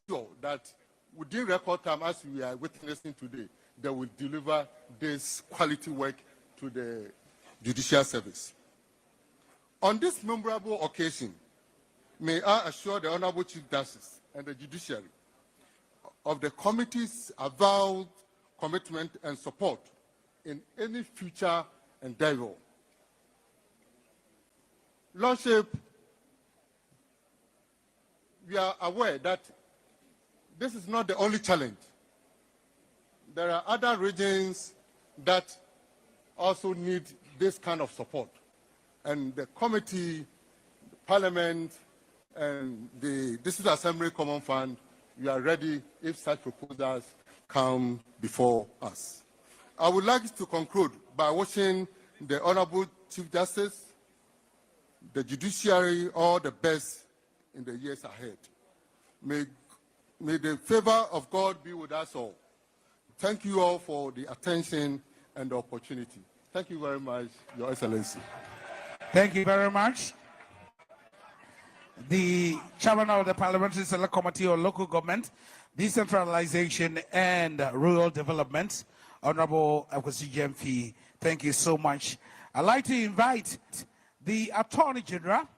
sure that within record time, as we are witnessing today, they will deliver this quality work to the judicial service. On this memorable occasion, may I assure the Honorable Chief Justice and the judiciary of the committee's avowed commitment and support in any future endeavor. Lordship, we are aware that this is not the only challenge. There are other regions that also need this kind of support. And the committee, the Parliament, and the District Assembly Common Fund, we are ready if such proposals come before us. I would like to conclude by wishing the Honorable Chief Justice, the judiciary, all the best in the years ahead. May the favor of God be with us all. Thank you all for the attention and the opportunity. Thank you very much, Your Excellency. Thank you very much. The Chairman of the Parliamentary Select Committee on Local Government, Decentralization and Rural Development, Honorable Akufo-Addo, thank you so much. I'd like to invite the Attorney General,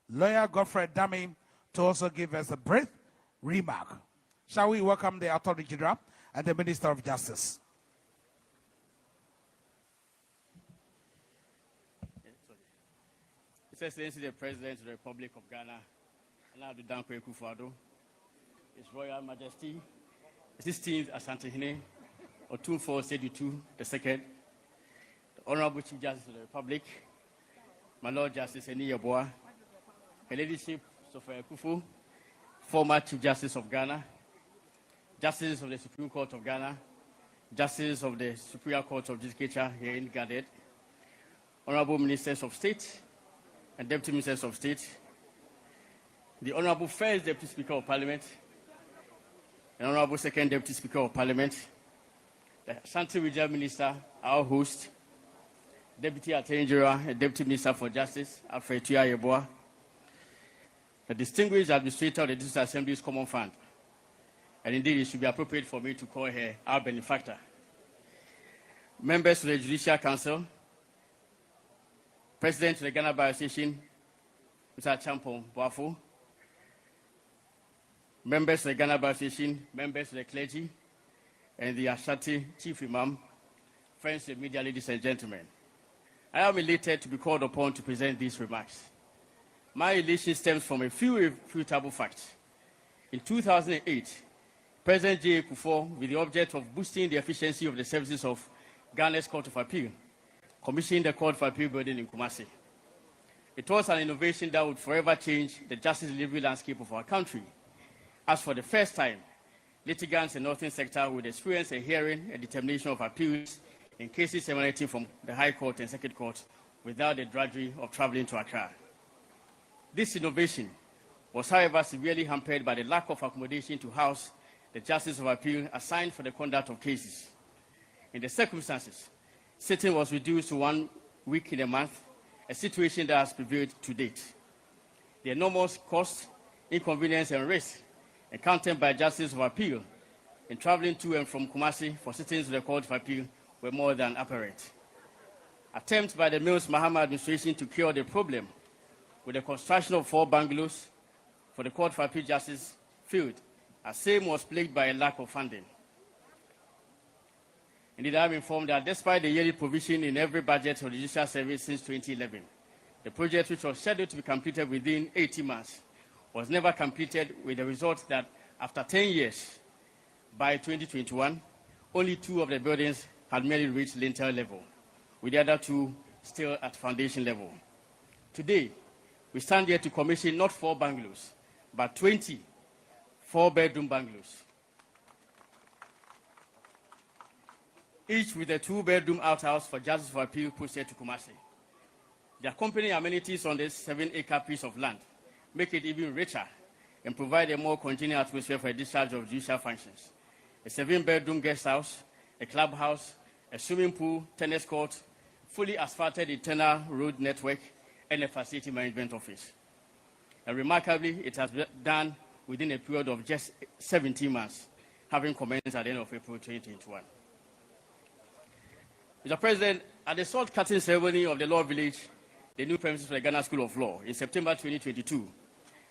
Lawyer Godfrey Dami, to also give us a brief remark. Shall we welcome the Attorney General and the Minister of Justice? His Excellency the President of the Republic of Ghana, Akufo-Addo, His Royal Majesty, 16th Ashanti Otumfuo Sedutu II, the Honorable Chief Justice of the Republic, my Lord Justice Nhyiaeso, Her Ladyship Sophia Akufo, former Chief Justice of Ghana, Justice of the Supreme Court of Ghana, Justice of the Superior Court of Judicature here in Gadet, Honorable Ministers of State and Deputy Ministers of State, the Honorable First Deputy Speaker of Parliament, and Honorable Second Deputy Speaker of Parliament, the Ashanti Regional Minister, our host, Deputy Attorney General and Deputy Minister for Justice, Alfred Nhyiaeso, the distinguished administrator of the District Assembly's Common Fund, and indeed it should be appropriate for me to call her our benefactor, members of the Judicial Council, President of the Ghana Bar Association, Mr. Champon Boafo, members of the Ghana Bar Association, members of the clergy, and the Ashanti Chief Imam, friends and media, ladies and gentlemen. I am elated to be called upon to present these remarks. My elation stems from a few irrefutable facts. In 2008, President J. Akufo, with the object of boosting the efficiency of the services of Ghana's Court of Appeal, commissioned the Court of Appeal building in Kumasi. It was an innovation that would forever change the justice delivery landscape of our country, as for the first time, litigants in the Northern Sector would experience a hearing and determination of appeals in cases emanating from the High Court and Circuit Court without the drudgery of traveling to Accra. This innovation was, however, severely hampered by the lack of accommodation to house the Justice of Appeal assigned for the conduct of cases. In the circumstances, sitting was reduced to 1 week in a month, a situation that has prevailed to date. The enormous cost, inconvenience, and risk encountered by Justice of Appeal in traveling to and from Kumasi for sittings of the Court of Appeal were more than apparent. Attempts by the Mills Mahama administration to cure the problem with the construction of 4 bungalows for the Court of Appeal Justice failed, as same was plagued by a lack of funding. Indeed, I am informed that despite the yearly provision in every budget for the judicial service since 2011, the project, which was scheduled to be completed within 18 months, was never completed, with the result that after 10 years, by 2021, only 2 of the buildings had merely reached lintel level, with the other 2 still at foundation level. Today, we stand here to commission not 4 bungalows, but 20 4-bedroom bungalows, each with a 2-bedroom outhouse for Justice of Appeal posted to Kumasi. The accompanying amenities on this 7-acre piece of land make it even richer and provide a more congenial atmosphere for a discharge of judicial functions. A 7-bedroom guest house, a clubhouse, a swimming pool, tennis court, fully asphalted internal road network, and a facility management office. And remarkably, it has been done within a period of just 17 months, having commenced at the end of April 2021. Mr. President, at the salt cutting ceremony of the Law Village, the new premises for the Ghana School of Law, in September 2022,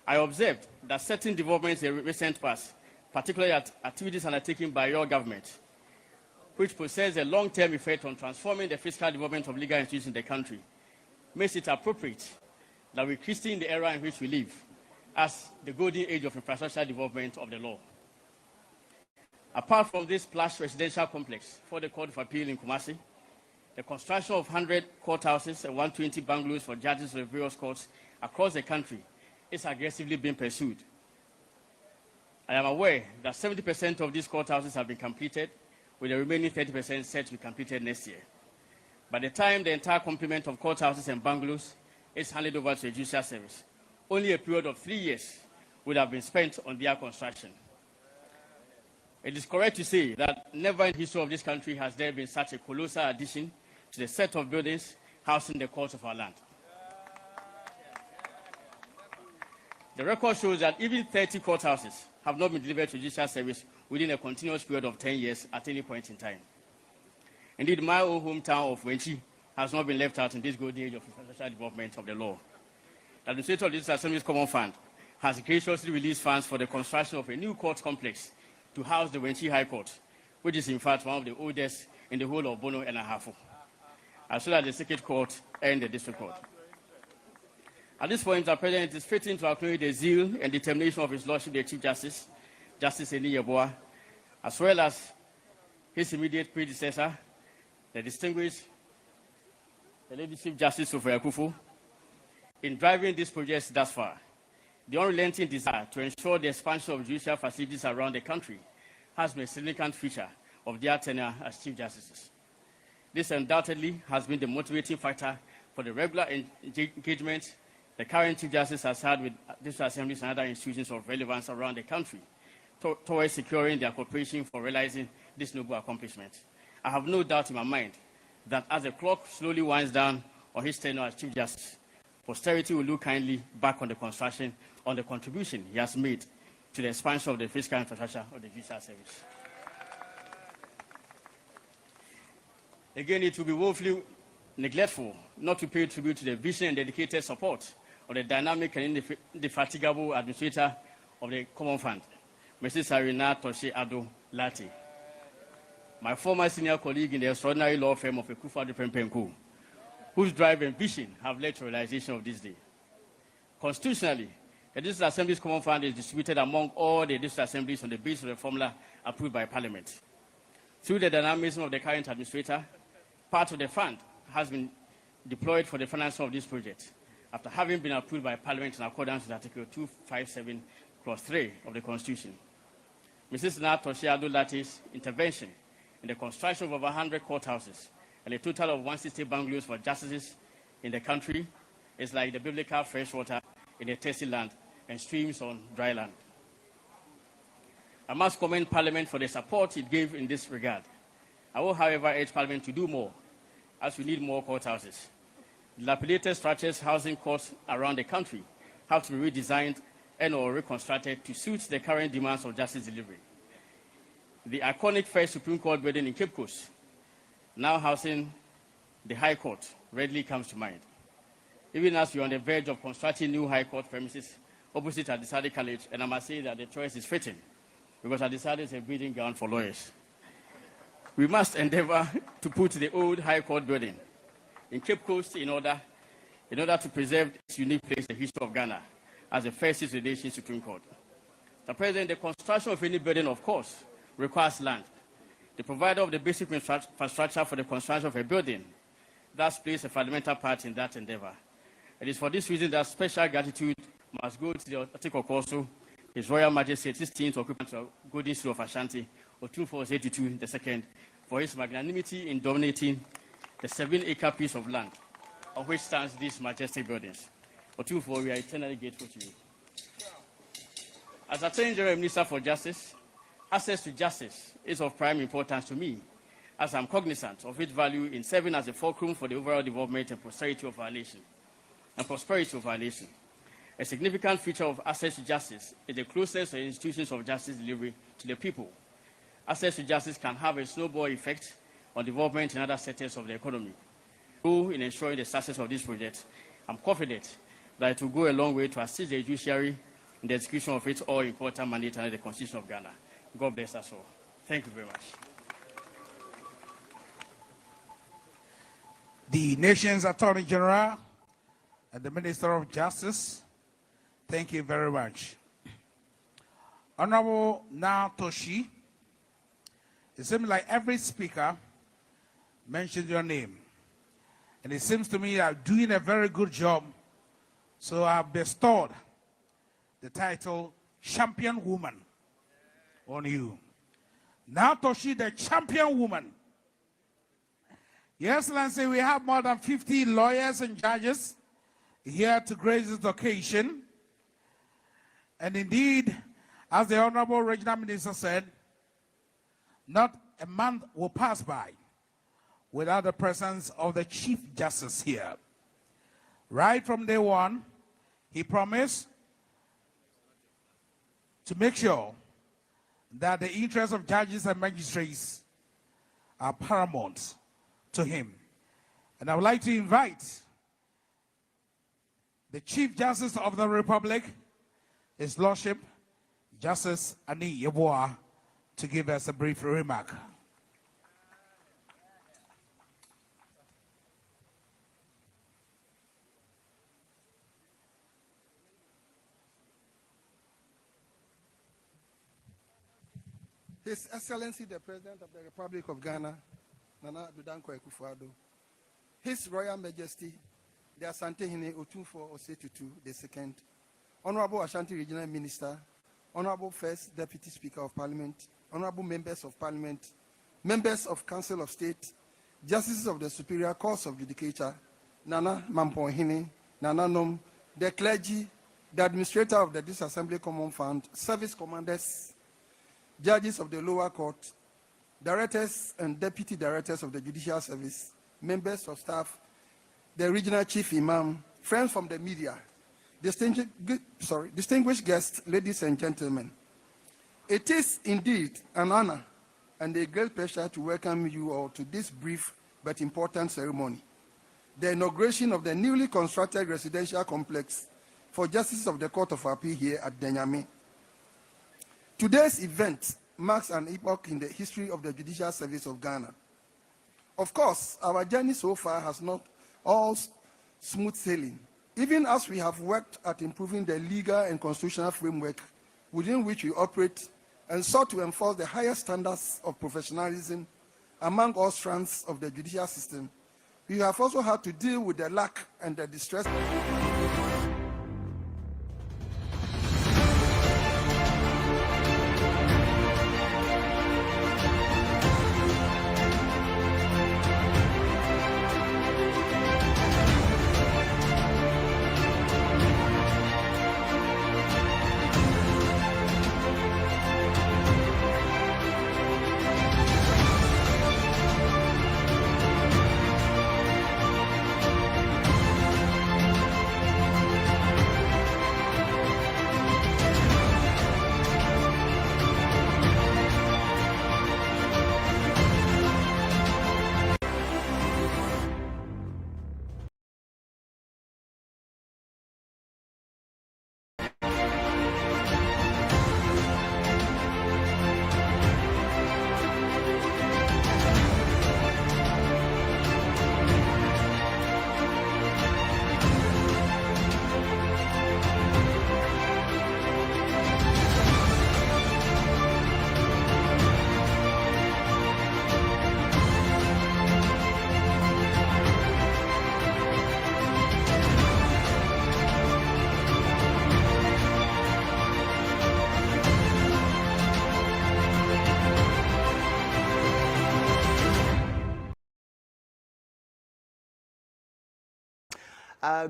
I observed that certain developments in recent past, particularly at activities undertaken by your government, which possess a long-term effect on transforming the fiscal development of legal institutions in the country, makes it appropriate that we christen the era in which we live as the golden age of infrastructure development of the law. Apart from this plush residential complex for the Court of Appeal in Kumasi, the construction of 100 courthouses and 120 bungalows for judges of the various courts across the country is aggressively being pursued. I am aware that 70% of these courthouses have been completed, with the remaining 30% set to be completed next year. By the time the entire complement of courthouses and bungalows is handed over to the judicial service, only a period of 3 years would have been spent on their construction. It is correct to say that never in the history of this country has there been such a colossal addition to the set of buildings housing the courts of our land. The record shows that even 30 courthouses have not been delivered to judicial service within a continuous period of 10 years at any point in time. Indeed, my own hometown of Wenchi has not been left out in this golden age of infrastructure development of the law. The administrator of this Assembly's Common Fund has graciously released funds for the construction of a new court complex to house the Wenchi High Court, which is in fact one of the oldest in the whole of Bono and Ahafo, as well as the Circuit Court and the District Court. At this point, Mr. President, it is fitting to acknowledge the zeal and determination of His Lordship, the Chief Justice, Justice Nhyiaeso, as well as his immediate predecessor, the distinguished Lady Chief Justice of Akufo, in driving these projects thus far. The unrelenting desire to ensure the expansion of judicial facilities around the country has been a significant feature of their tenure as Chief Justices. This undoubtedly has been the motivating factor for the regular engagement the current Chief Justice has had with district assemblies and other institutions of relevance around the country towards securing their cooperation for realizing this noble accomplishment. I have no doubt in my mind that as the clock slowly winds down on his tenure as Chief Justice, posterity will look kindly back on the construction, on the contribution he has made to the expansion of the fiscal infrastructure of the judicial service. Again, it will be woefully neglectful not to pay tribute to the vision and dedicated support of the dynamic and indefatigable administrator of the Common Fund, Mrs. Nhyiaeso Latte, my former senior colleague in the extraordinary law firm of Akufo-Addo, whose drive and vision have led to realization of this day. Constitutionally, the District Assembly's Common Fund is distributed among all the district assemblies on the basis of the formula approved by Parliament. Through the dynamism of the current administrator, part of the fund has been deployed for the financing of this project, after having been approved by Parliament in accordance with Article 257, Clause 3 of the Constitution. Mrs. Nhyiaeso Latte's intervention in the construction of over 100 courthouses and a total of 160 bungalows for justices in the country is like the biblical fresh water in a thirsty land and streams on dry land. I must commend Parliament for the support it gave in this regard. I will, however, urge Parliament to do more, as we need more courthouses. Dilapidated structures housing courts around the country have to be redesigned and or reconstructed to suit the current demands of justice delivery. The iconic first Supreme Court building in Cape Coast, now housing the High Court, readily comes to mind. Even as we are on the verge of constructing new High Court premises opposite Adisade College, and I must say that the choice is fitting, because Adisade is a breeding ground for lawyers. We must endeavor to put the old High Court building in Cape Coast in order to preserve its unique place in the history of Ghana as the first Nation Supreme Court. Mr. President, the construction of any building, of course, requires land. The provider of the basic infrastructure for the construction of a building thus plays a fundamental part in that endeavor. It is for this reason that special gratitude must go to the Otikokoso, His Royal Majesty, 16th occupant of Golden City of Ashanti, Otumfuo 82 II, for his magnanimity in dominating the 7-acre piece of land on which stands these majestic buildings. Otumfuo, we are eternally grateful to you. As Attorney General Minister for Justice, access to justice is of prime importance to me, as I'm cognizant of its value in serving as a fulcrum for the overall development and prosperity of our nation. A significant feature of access to justice is the closeness of institutions of justice delivery to the people. Access to justice can have a snowball effect on development in other sectors of the economy. In ensuring the success of this project, I'm confident that it will go a long way to assist the judiciary in the execution of its all-important mandate under the Constitution of Ghana. God bless us all. Thank you very much. The nation's Attorney General and the Minister of Justice, thank you very much. Honorable Toshi, it seems like every speaker mentioned your name. And it seems to me you are doing a very good job. So I have bestowed the title Champion Woman on you. Toshi, the Champion Woman. Your Excellency, we have more than 50 lawyers and judges here to grace this occasion. And indeed, as the Honorable Regional Minister said, not a month will pass by without the presence of the Chief Justice here. Right from day one, he promised to make sure that the interests of judges and magistrates are paramount to him. And I would like to invite the Chief Justice of the Republic, His Lordship, Justice Nhyiaeso, to give us a brief remark. His Excellency, the President of the Republic of Ghana, Nana Akufo-Addo, His Royal Majesty, the Ashanti Otunfo Osetutu II, Honorable Ashanti Regional Minister, Honorable First Deputy Speaker of Parliament, Honorable Members of Parliament, Members of Council of State, Justices of the Superior Courts of Judicature, Nana Mampohene, Nana Nom, the clergy, the Administrator of the Disassembly Common Fund, Service Commanders, Judges of the lower court, Directors and Deputy Directors of the Judicial Service, Members of Staff, the Regional Chief Imam, friends from the media, distinguished guests, ladies and gentlemen. It is indeed an honor and a great pleasure to welcome you all to this brief but important ceremony, the inauguration of the newly constructed residential complex for Justices of the Court of Appeal here at Denyame. Today's event marks an epoch in the history of the Judicial Service of Ghana. Of course, our journey so far has not all smooth sailing, even as we have worked at improving the legal and constitutional framework within which we operate and sought to enforce the highest standards of professionalism among all strands of the judicial system. We have also had to deal with the lack and the distress.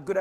Good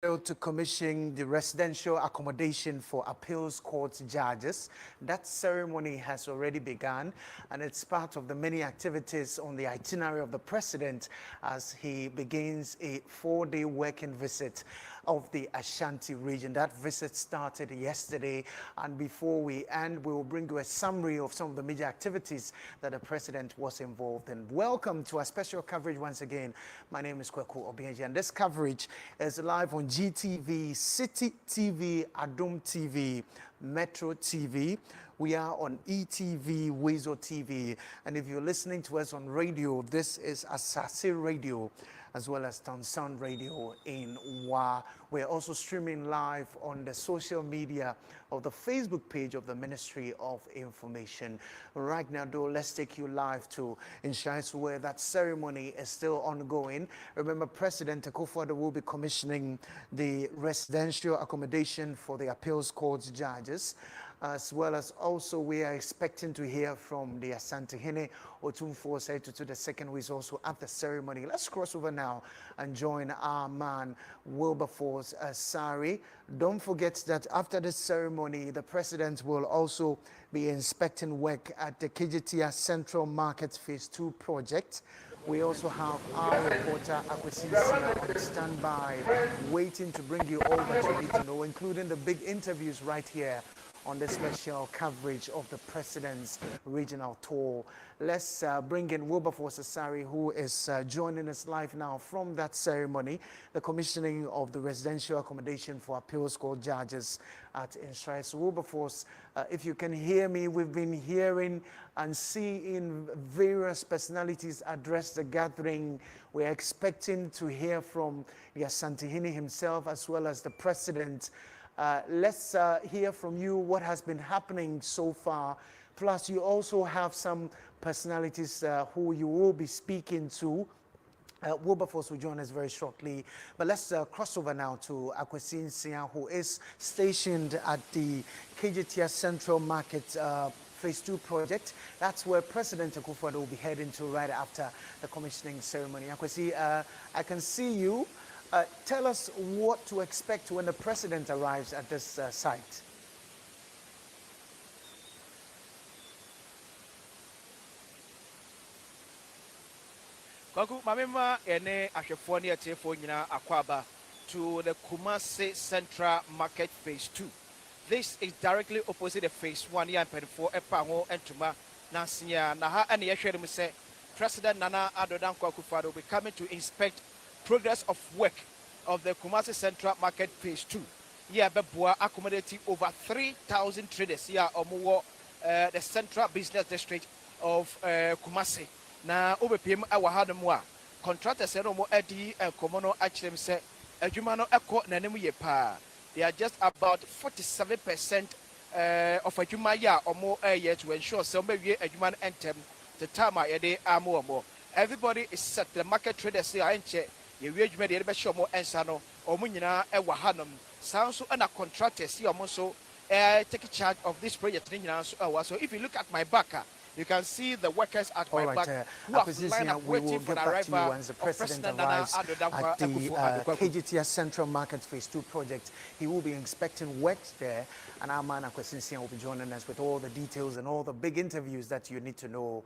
to commission the residential accommodation for appeals court judges. That ceremony has already begun, and it's part of the many activities on the itinerary of the president as he begins a 4-day working visit of the Ashanti region. That visit started yesterday, and before we end, we will bring you a summary of some of the major activities that the president was involved in. Welcome to our special coverage once again. My name is Akufo-Addo, and this coverage is live on GTV, City TV, Adom TV, Metro TV. We are on ETV, Wezo TV, and if you're listening to us on radio, this is Asase Radio, as well as Town Sound Radio in Wa. We're also streaming live on the social media of the Facebook page of the Ministry of Information. Right now, though, let's take you live to Nhyiaeso, where that ceremony is still ongoing. Remember, President Akufo-Addo will be commissioning the residential accommodation for the appeals court judges, as well as also we are expecting to hear from the Ashanti Otumfuo-Addo II II, who is also at the ceremony. Let's cross over now and join our man Wilberforce Sari. Don't forget that after the ceremony, the president will also be inspecting work at the Kejetia Central Market Phase 2 project. We also have our reporter Akufo-Addo on standby, waiting to bring you all that you need to know, including the big interviews right here on the special coverage of the president's regional tour. Let's bring in Wilberforce Sari, who is joining us live now from that ceremony, the commissioning of the residential accommodation for appeals court judges at Nhyiaeso. Wilberforce, if you can hear me, we've been hearing and seeing various personalities address the gathering. We're expecting to hear from the Ashanti himself as well as the president. Let's hear from you what has been happening so far. Plus, you also have some personalities who you will be speaking to. Wilberforce will join us very shortly. But let's cross over now to Akufo-Addo, who is stationed at the Kejetia Central Market Phase 2 project. That's where President Akufo-Addo will be heading to right after the commissioning ceremony. Akufo, I can see you. Tell us what to expect when the president arrives at this site. Kwaku mamema ene ahwefo ne atefo nyina akwaba to the Kumasi Central Market Phase 2. This is directly opposite the Phase 1 here in Pedifo Epango Entuma Nansia Naha and Yeshwem say President Nana Addo Dankwa Akufo-Addo will be coming to inspect progress of work of the Kumasi Central Market Phase 2. Here Beboa accommodating over 3,000 traders here on the Central Business District of Kumasi. Na OBPM awahadamwa contractors say no edi enkomono achirem say adwuma no ekọ nanem ye pa. They are just about 47% of adwuma ya omo ye to ensure say omawie adwuma no entem the time a yede amo omo. Everybody is set. The market traders say anche ye wie adwuma de be show omo ensa no omo nyina ewahanom. Sound so and contractors see omo so take charge of this project nyina so so if you look at my back you can see the workers at my back who are lined up waiting for the arrival once the president arrives at the Kejetia Central Market Phase 2 project. He will be inspecting work there, and our man Akufo-Addo will be joining us with all the details and all the big interviews that you need to know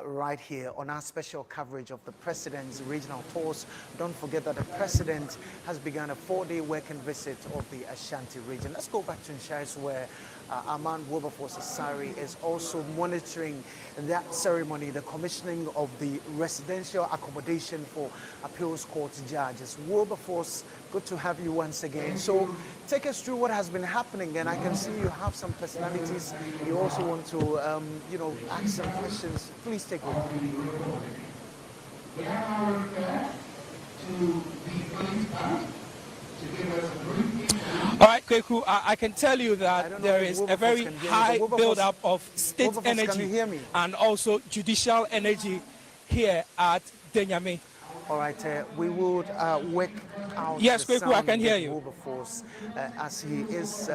right here on our special coverage of the president's regional tours. Don't forget that the president has begun a 4-day working visit of the Ashanti region. Let's go back to Nhyiaeso, where our man Wilberforce Sari is also monitoring that ceremony, the commissioning of the residential accommodation for appeals court judges. Wilberforce, good to have you once again. So take us through what has been happening, and I can see you have some personalities. You also want to, ask some questions. Please take over. All right, Kweku, I can tell you that there is a very high build-up of state energy and also judicial energy here at Denyame. All right, we would work out Yes, the Kweku, I sound can hear with you. Wilberforce as he is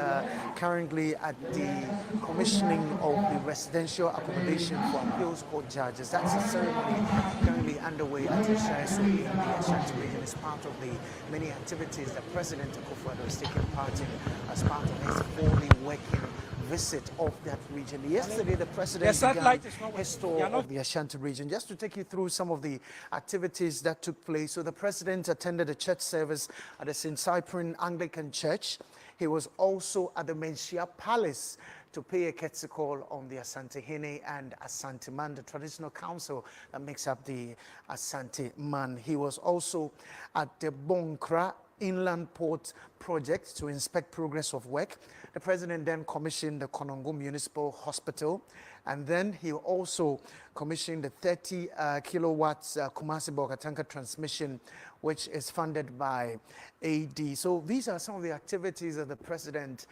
currently at the commissioning of the residential accommodation for appeals court judges. That's a ceremony currently underway at Nhyiaeso in the Ashanti region. It's part of the many activities that President Akufo-Addo is taking part in as part of his fully working visit of that region. Yesterday, the president began his tour of the Ashanti region. Just to take you through some of the activities that took place. So the president attended a church service at the St. Cyprian Anglican Church. He was also at the Menchia Palace to pay a courtesy call on the Asante Hene and Asante Man, the traditional council that makes up the Asante Man. He was also at the Bonkra Inland Port project to inspect progress of work. The president then commissioned the Konongo Municipal Hospital, and then he also commissioned the 30 kilowatts Kumasi-Bogatanka transmission, which is funded by AD. So these are some of the activities that the president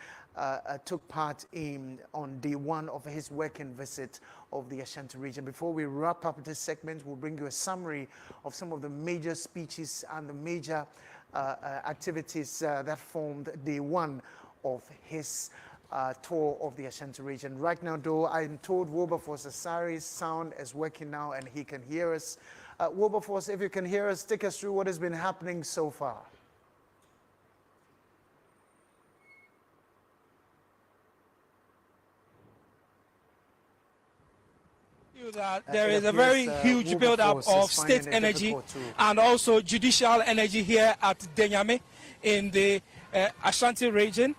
took part in on day one of his working visit of the Ashanti region. Before we wrap up this segment, we'll bring you a summary of some of the major speeches and the major activities that formed day one of his tour of the Ashanti region. Right now, though, I'm told Wilberforce Asari's sound is working now and he can hear us. Wilberforce, if you can hear us, take us through what has been happening so far. That there is a very huge build-up of state energy and also judicial energy here at Nhyiaeso in the Ashanti region.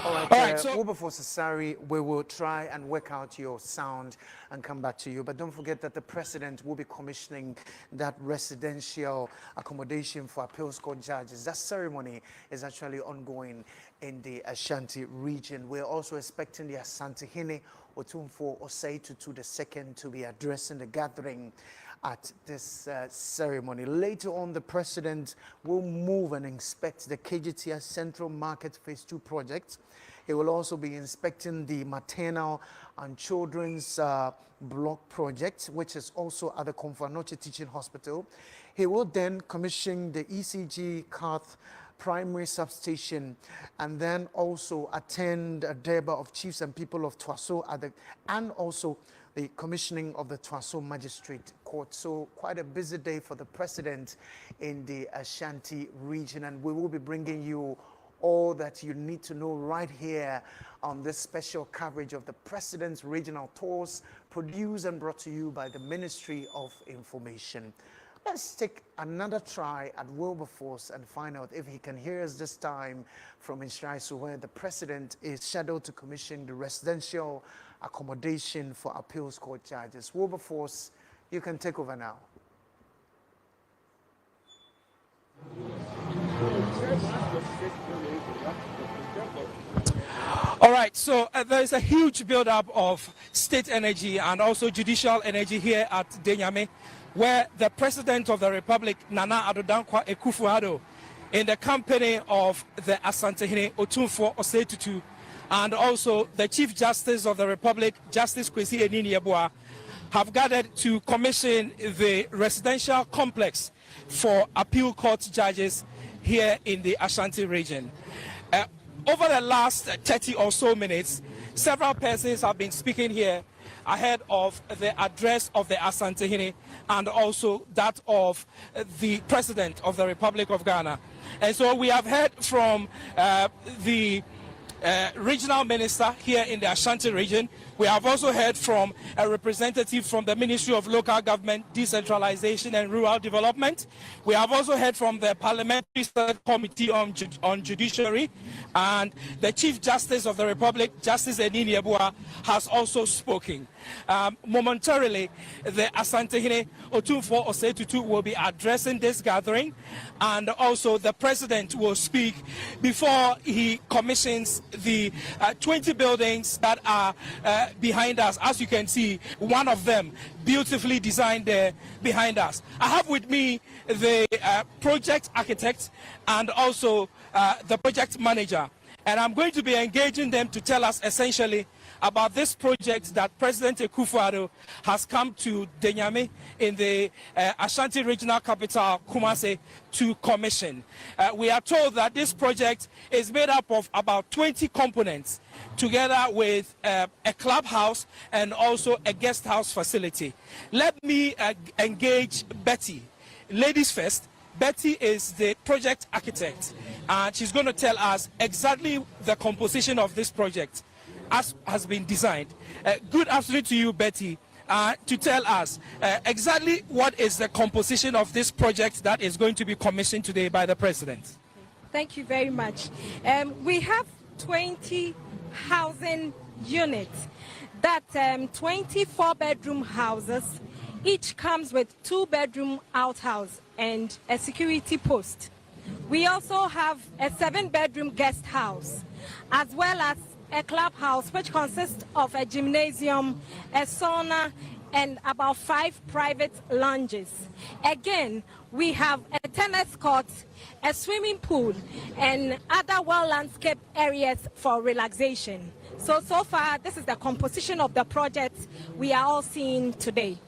All right, so Wilberforce Asari, we will try and work out your sound and come back to you. But don't forget that the president will be commissioning that residential accommodation for appeals court judges. That ceremony is actually ongoing in the Ashanti region. We're also expecting the Asante Hene Otumfuo Osei Tutu II to be addressing the gathering at this ceremony. Later on, the president will move and inspect the KGTS Central Market Phase 2 project. He will also be inspecting the maternal and children's block project, which is also at the Komfo-Anokye Teaching Hospital. He will then commission the ECG Karth primary substation and then also attend a Deba of Chiefs and People of Twaso and also the commissioning of the Twaso Magistrate Court. So quite a busy day for the president in the Ashanti region, and we will be bringing you all that you need to know right here on this special coverage of the president's regional tours, produced and brought to you by the Ministry of Information. Let's take another try at Wilberforce and find out if he can hear us this time from Nhyiaeso, where the president is scheduled to commission the residential accommodation for appeals court judges. Wilberforce, you can take over now. All right, so there is a huge build-up of state energy and also judicial energy here at Nhyiaeso, where the President of the Republic, Nana Addo Dankwa Akufo-Addo, in the company of the Asante Hene Otumfuo Osei Tutu, and also the Chief Justice of the Republic, Justice Kwesi Nhyiaeso, have gathered to commission the residential complex for appeal court judges here in the Ashanti region. Over the last 30 or so minutes, several persons have been speaking here ahead of the address of the Asante Hene and also that of the President of the Republic of Ghana. And so we have heard from the regional minister here in the Ashanti region. We have also heard from a representative from the Ministry of Local Government, Decentralization and Rural Development. We have also heard from the Parliamentary Committee on Judiciary, and the Chief Justice of the Republic, Justice Nhyiaeso, has also spoken. Momentarily, the Asante Hene Otumfuo Osei Tutu will be addressing this gathering, and also the President will speak before he commissions the 20 buildings that are behind us. As you can see, one of them beautifully designed there behind us. I have with me the project architect and also the project manager. And I'm going to be engaging them to tell us essentially about this project that President Akufo-Addo has come to Nyyiaeso in the Ashanti regional capital, Kumasi, to commission. We are told that this project is made up of about 20 components, together with a clubhouse and also a guest house facility. Let me engage Betty. Ladies first. Betty is the project architect, and she's going to tell us exactly the composition of this project as has been designed. Good afternoon to you, Betty, to tell us exactly what is the composition of this project that is going to be commissioned today by the President. Thank you very much. We have 20 housing units, that 24-bedroom houses. Each comes with 2-bedroom outhouse and a security post. We also have a 7-bedroom guest house, as well as a clubhouse, which consists of a gymnasium, a sauna, and about 5 private lounges. Again, we have a tennis court, a swimming pool, and other well-landscaped areas for relaxation. So far, this is the composition of the project we are all seeing today.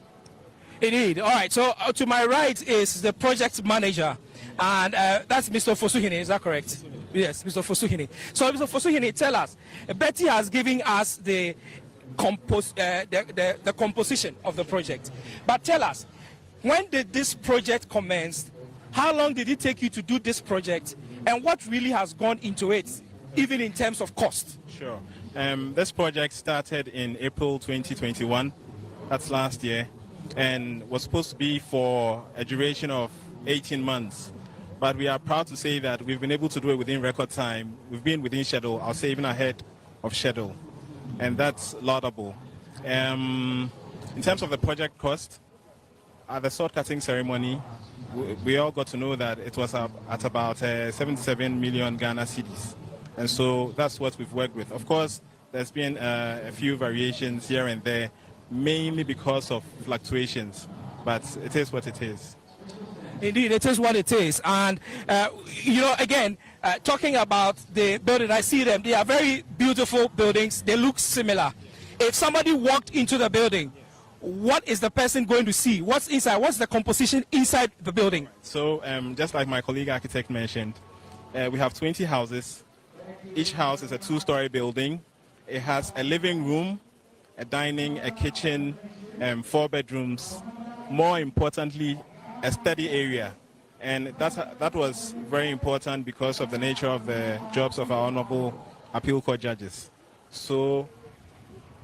Indeed. All right. So to my right is the project manager, and that's Mr. Fosuhini. Is that correct? Yes, Mr. Fosuhini. So, Mr. Fosuhini, tell us. Betty has given us the composition of the project. But tell us, when did this project commence? How long did it take you to do this project? And what really has gone into it, even in terms of cost? Sure. This project started in April 2021. That's last year. And was supposed to be for a duration of 18 months. But we are proud to say that we've been able to do it within record time. We've been within schedule, I'll say even ahead of schedule. And that's laudable. In terms of the project cost, at the sword cutting ceremony, we all got to know that it was at about 77 million Ghana cedis. And so that's what we've worked with. Of course, there's been a few variations here and there, mainly because of fluctuations, but it is what it is. Indeed, it is what it is. And, you know, again, talking about the building, I see them. They are very beautiful buildings. They look similar. If somebody walked into the building, what is the person going to see? What's inside? What's the composition inside the building? So, just like my colleague architect mentioned, we have 20 houses. Each house is a 2-story building. It has a living room, a dining, a kitchen, 4 bedrooms. More importantly, a study area. And that was very important because of the nature of the jobs of our honorable appeal court judges. So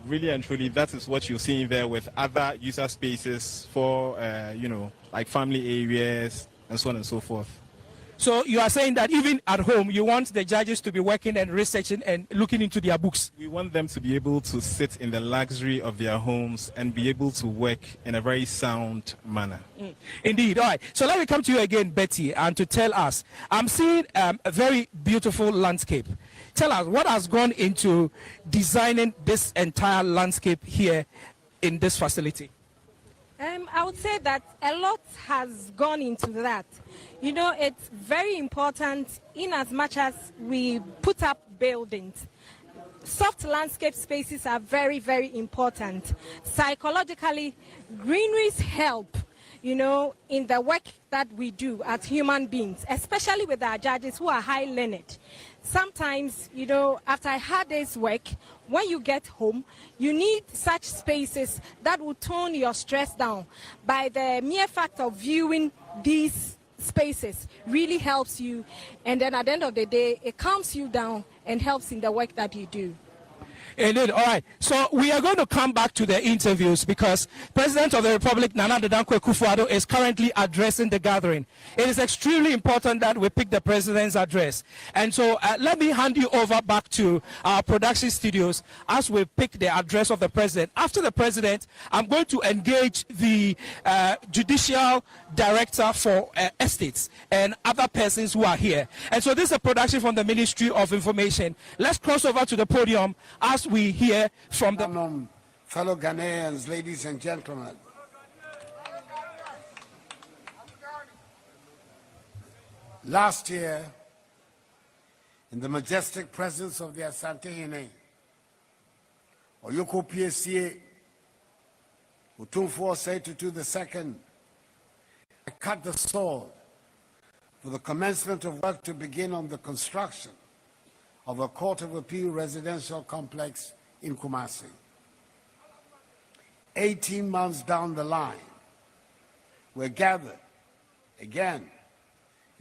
really and truly, that is what you're seeing there, with other user spaces for, you know, like family areas and so on and so forth. So you are saying that even at home, you want the judges to be working and researching and looking into their books? We want them to be able to sit in the luxury of their homes and be able to work in a very sound manner. Indeed. All right. So let me come to you again, Betty, and to tell us, I'm seeing a very beautiful landscape. Tell us, what has gone into designing this entire landscape here in this facility? I would say that a lot has gone into that. You know, it's very important in as much as we put up buildings. Soft landscape spaces are very, very important. Psychologically, greeneries help, you know, in the work that we do as human beings, especially with our judges who are high learned. Sometimes, you know, after a hard day's work, when you get home, you need such spaces that will tone your stress down. By the mere fact of viewing these spaces really helps you, and then at the end of the day, it calms you down and helps in the work that you do. Indeed. All right. So we are going to come back to the interviews because President of the Republic, Nana Akufo-Addo, is currently addressing the gathering. It is extremely important that we pick the President's address. And so let me hand you over back to our production studios as we pick the address of the President. After the President, I'm going to engage the Judicial Director for Estates and other persons who are here. And so this is a production from the Ministry of Information. Let's cross over to the podium as we hear from the fellow Ghanaians, ladies and gentlemen. Last year, in the majestic presence of the Ashanti Hene, Oyoko PSA, Utumfo Seitutu II, I cut the sword for the commencement of work to begin on the construction of a Court of Appeal residential complex in Kumasi. 18 months down the line, we're gathered again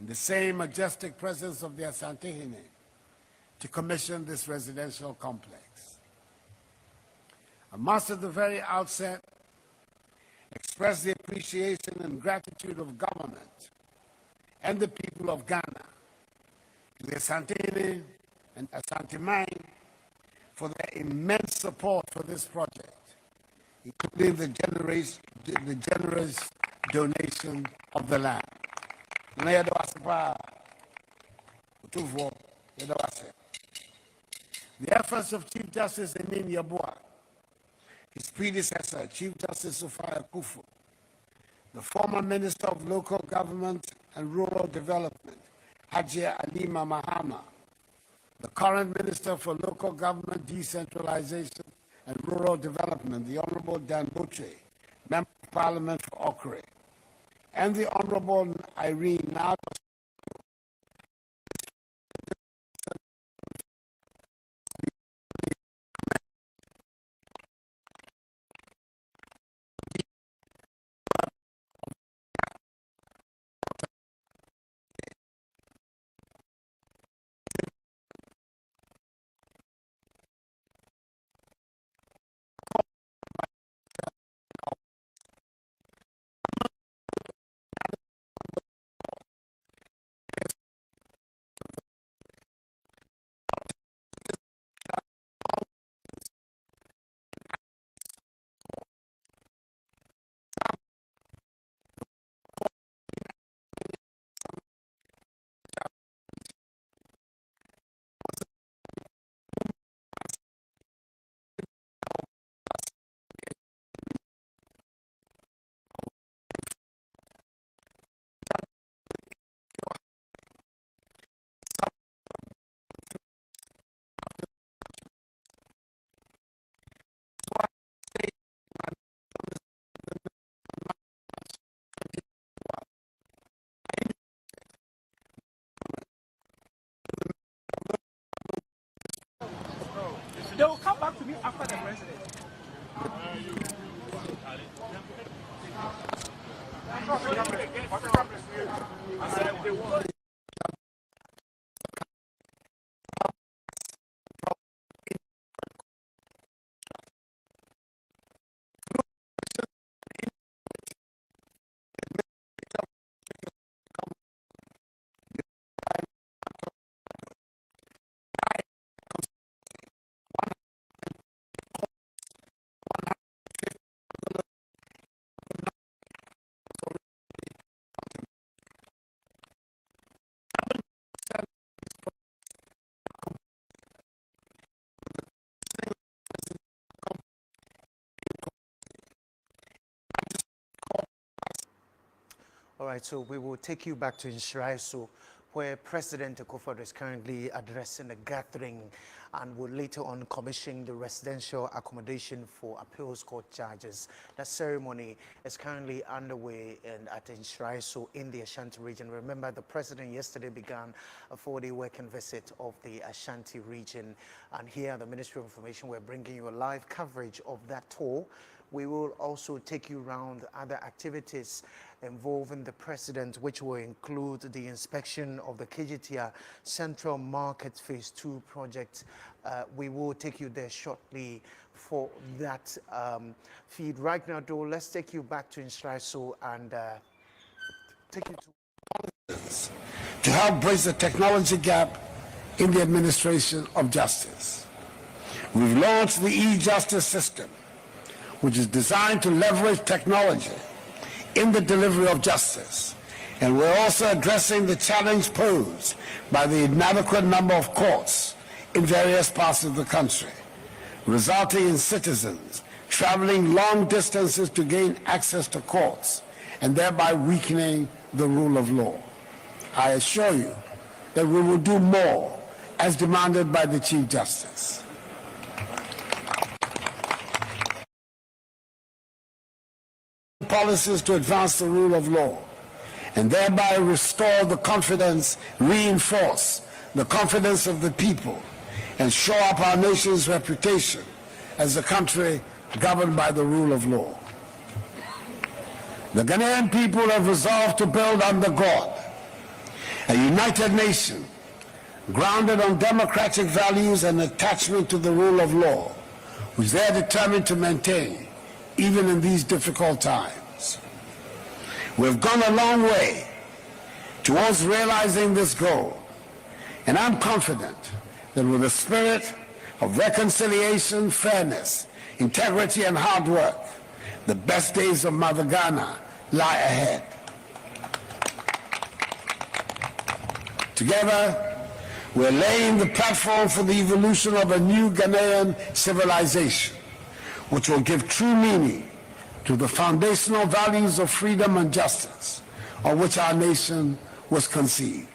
in the same majestic presence of the Ashanti Hene to commission this residential complex. I must at the very outset express the appreciation and gratitude of government and the people of Ghana to the Ashanti Hene and Ashanti Mine for their immense support for this project, including the generous donation of the land. The efforts of Chief Justice Nhyiaeso, his predecessor, Chief Justice Akufo-Addo, the former Minister of Local Government and Rural Development, Nhyiaeso Mahama, the current Minister for Local Government Decentralization and Rural Development, the Honorable Dan Buche, Member of Parliament for Okre, and the Honorable Irene Nhyiaeso, They will come back to me after the president. All right, so we will take you back to Nhyiaeso, where President Akufo-Addo is currently addressing a gathering and will later on commission the residential accommodation for appeals court judges. That ceremony is currently underway at Nhyiaeso in the Ashanti region. Remember, the president yesterday began a 4-day working visit of the Ashanti region. And here at the Ministry of Information, we're bringing you a live coverage of that tour. We will also take you around other activities involving the president, which will include the inspection of the KGTR Central Market Phase 2 project. We will take you there shortly for that feed. Right now, though, let's take you back to Nhyiaeso and take you to help bridge the technology gap in the administration of justice. We've launched the e-justice system, which is designed to leverage technology in the delivery of justice. And we're also addressing the challenge posed by the inadequate number of courts in various parts of the country, resulting in citizens traveling long distances to gain access to courts and thereby weakening the rule of law. I assure you that we will do more as demanded by the Chief Justice. Policies to advance the rule of law and thereby restore the confidence, reinforce the confidence of the people, and shore up our nation's reputation as a country governed by the rule of law. The Ghanaian people have resolved to build under God a united nation grounded on democratic values and attachment to the rule of law, which they are determined to maintain even in these difficult times. We've gone a long way towards realizing this goal, and I'm confident that with a spirit of reconciliation, fairness, integrity, and hard work, the best days of Mother Ghana lie ahead. Together, we're laying the platform for the evolution of a new Ghanaian civilization, which will give true meaning to the foundational values of freedom and justice on which our nation was conceived.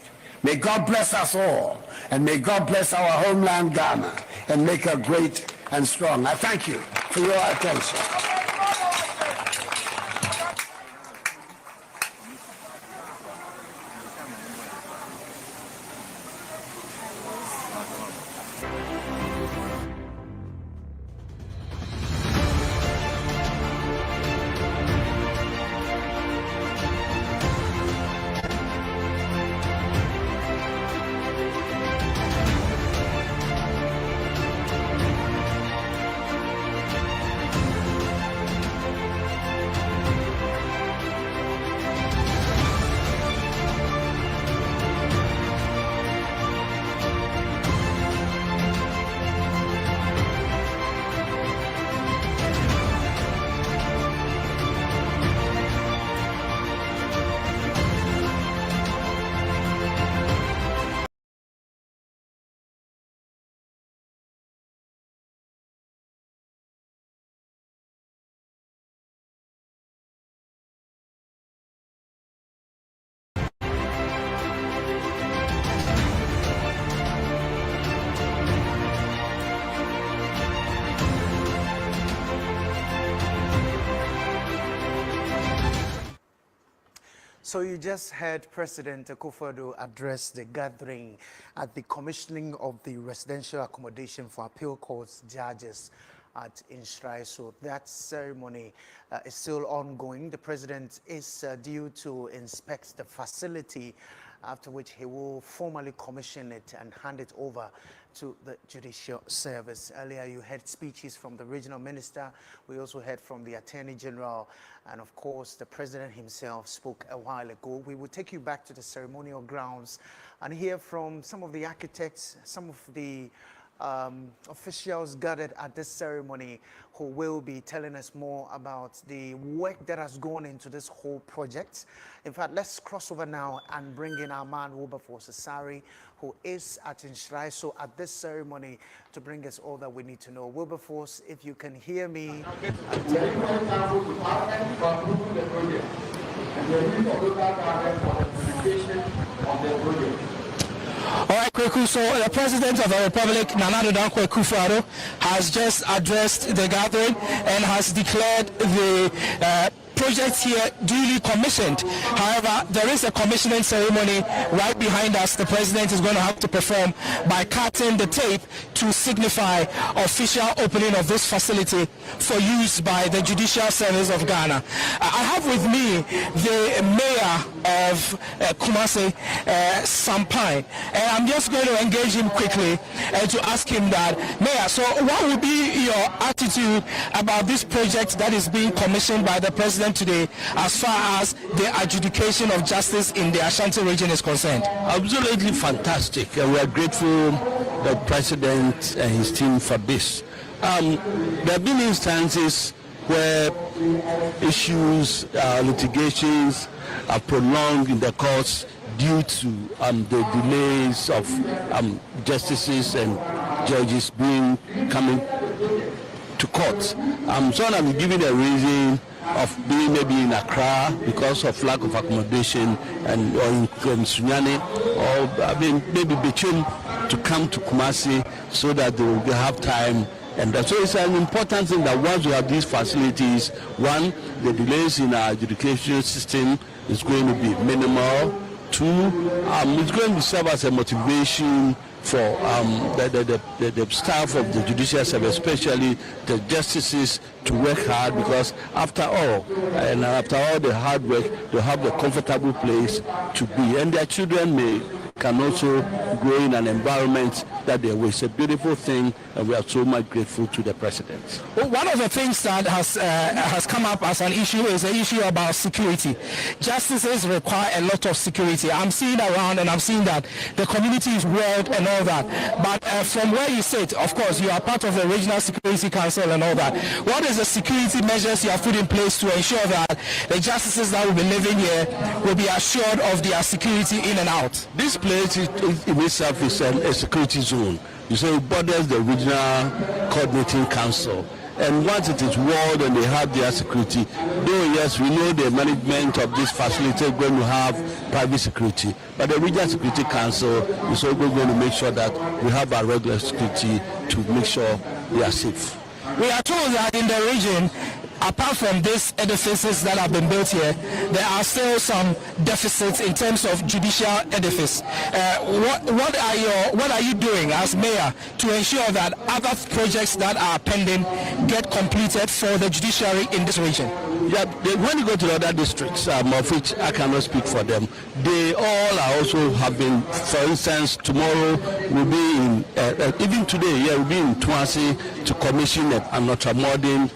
May God bless us all, and may God bless our homeland Ghana and make her great and strong. I thank you for your attention. So you just heard President Akufo-Addo address the gathering at the commissioning of the residential accommodation for appeal courts judges at Nhyiaeso. That ceremony is still ongoing. The president is due to inspect the facility, after which he will formally commission it and hand it over to the Judicial Service. Earlier you heard speeches from the regional minister. We also heard from the Attorney General, and of course the president himself spoke a while ago. We will take you back to the ceremonial grounds and hear from some of the architects, some of the officials gathered at this ceremony who will be telling us more about the work that has gone into this whole project. In fact, let's cross over now and bring in our man Wilberforce Asari, who is at Nhyiaeso at this ceremony, to bring us all that we need to know. Wilberforce, if you can hear me. All right, Kweku. So the President of the Republic, Nana Akufo-Addo, has just addressed the gathering and has declared the projects here duly commissioned. However, there is a commissioning ceremony right behind us. The president is going to have to perform by cutting the tape to signify official opening of this facility for use by the Judicial Service of Ghana. I have with me the mayor of Kumasi, Sampai, and I'm just going to engage him quickly and to ask him that, Mayor, so what would be your attitude about this project that is being commissioned by the president today as far as the adjudication of justice in the Ashanti region is concerned? Absolutely fantastic. We are grateful the president and his team for this. There have been instances where issues, litigations are prolonged in the courts due to the delays of justices and judges coming to court. So I'm giving a reason of being maybe in Accra because of lack of accommodation, and or in Sunyani, or maybe between to come to Kumasi so that they will have time. And so it's an important thing that once we have these facilities, one, the delays in our education system is going to be minimal. Two, it's going to serve as a motivation for the staff of the judicial service, especially the justices, to work hard, because after all the hard work, they'll have a comfortable place to be, and their children can also grow in an environment that they will. It's a beautiful thing, and we are so much grateful to the president. Well, one of the things that has come up as an issue is the issue about security. Justices require a lot of security. I'm seeing around, and I'm seeing that the community is worried and all that. But from where you sit, of course, you are part of the Regional Security Council and all that. What is the security measures you have put in place to ensure that the justices that will be living here will be assured of their security in and out? This place in itself is a security zone. You say it borders the Regional Coordinating Council. And once it is walled and they have their security, though yes, we know the management of this facility is going to have private security, but the Regional Security Council is also going to make sure that we have our regular security to make sure they are safe. We are told that in the region, apart from these edifices that have been built here, there are still some deficits in terms of judicial edifice. What are you doing as mayor to ensure that other projects that are pending get completed for the judiciary in this region? Yeah, when you go to the other districts, of which I cannot speak for them, they all are also have been. For instance, tomorrow will be in, even today, we'll be in Tuasi to commission an ultra-modern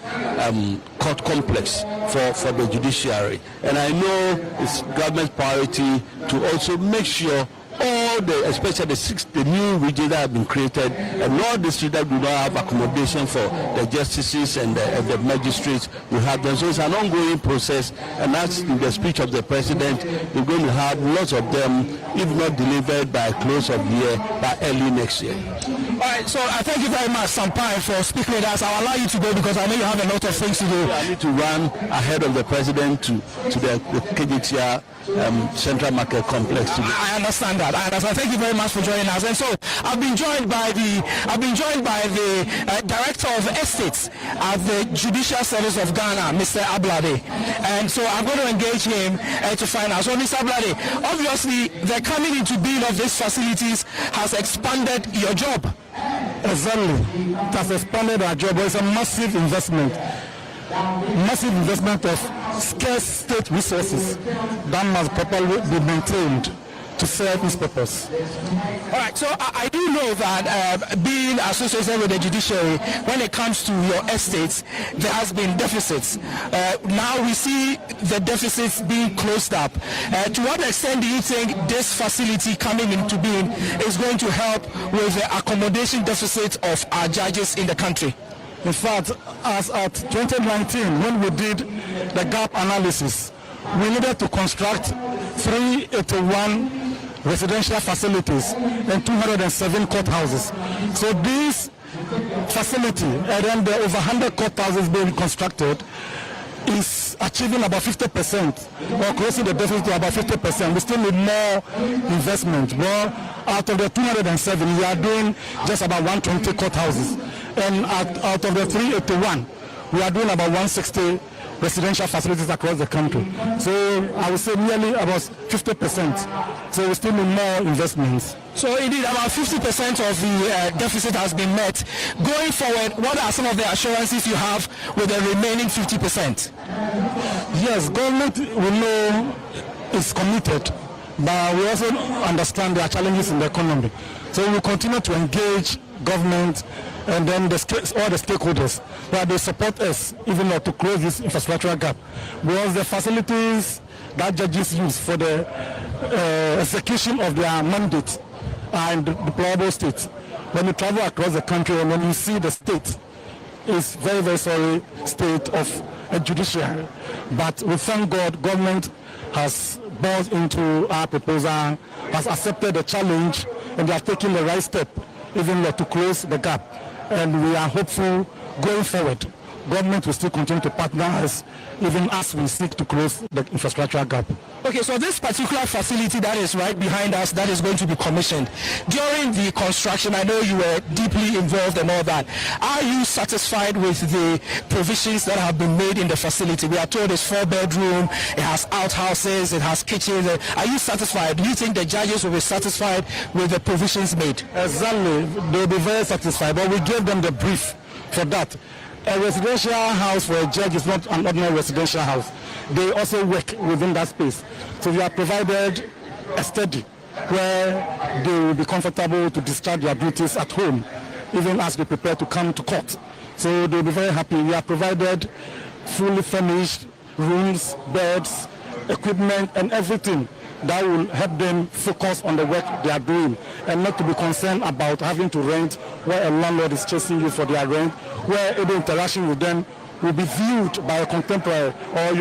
court complex for the judiciary. And I know it's government's priority to also make sure all especially the new regions that have been created, and all districts that do not have accommodation for the justices and the magistrates, we have them. So it's an ongoing process, and that's in the speech of the president. We're going to have lots of them, if not delivered by close of the year, by early next year. All right, so I thank you very much, Sampai, for speaking with us. I'll allow you to go because I know you have a lot of things to do. I need to run ahead of the president to the KGTR Central Market Complex. I understand that. Thank you very much for joining us. And so I've been joined by the Director of Estates at the Judicial Service of Ghana, Mr. Ablade. And so I'm going to engage him to find out. So, Mr. Ablade, obviously the coming into being of these facilities has expanded your job. Exactly. It has expanded our job. It's a massive investment of scarce state resources that must properly be maintained to serve its purpose. All right, so I do know that being associated with the judiciary, when it comes to your estates, there has been deficits. Now we see the deficits being closed up. To what extent do you think this facility coming into being is going to help with the accommodation deficit of our judges in the country? In fact, as at 2019, when we did the gap analysis, we needed to construct 381 residential facilities and 207 courthouses. So this facility, and then the over 100 courthouses being constructed, is achieving about 50% or closing the deficit to about 50%. We still need more investment. Well, out of the 207, we are doing just about 120 courthouses. And out of the 381, we are doing about 160 residential facilities across the country. So I would say nearly about 50%. So we still need more investments. So indeed, about 50% of the deficit has been met. Going forward, what are some of the assurances you have with the remaining 50%? Yes, government we know is committed, but we also understand there are challenges in the economy. So we continue to engage government and then all the stakeholders where they support us even to close this infrastructural gap. Because the facilities that judges use for the execution of their mandate are in deplorable states. When you travel across the country and when you see the state, it's very, very sorry state of a judiciary. But we thank God, government has bought into our proposal, has accepted the challenge, and they are taking the right step even to close the gap. And we are hopeful going forward, government will still continue to partner us even as we seek to close the infrastructural gap. Okay, so this particular facility that is right behind us, that is going to be commissioned. During the construction, I know you were deeply involved and all that. Are you satisfied with the provisions that have been made in the facility? We are told it's 4-bedroom, it has outhouses, it has kitchens. Are you satisfied? Do you think the judges will be satisfied with the provisions made? Exactly. They'll be very satisfied, but we gave them the brief for that. A residential house for a judge is not an ordinary residential house. They also work within that space. So we have provided a study where they will be comfortable to discharge their duties at home, even as they prepare to come to court. So they'll be very happy. We have provided fully furnished rooms, beds, equipment, and everything that will help them focus on the work they are doing and not to be concerned about having to rent where a landlord is chasing you for their rent, where any interaction with them will be viewed by a contemporary or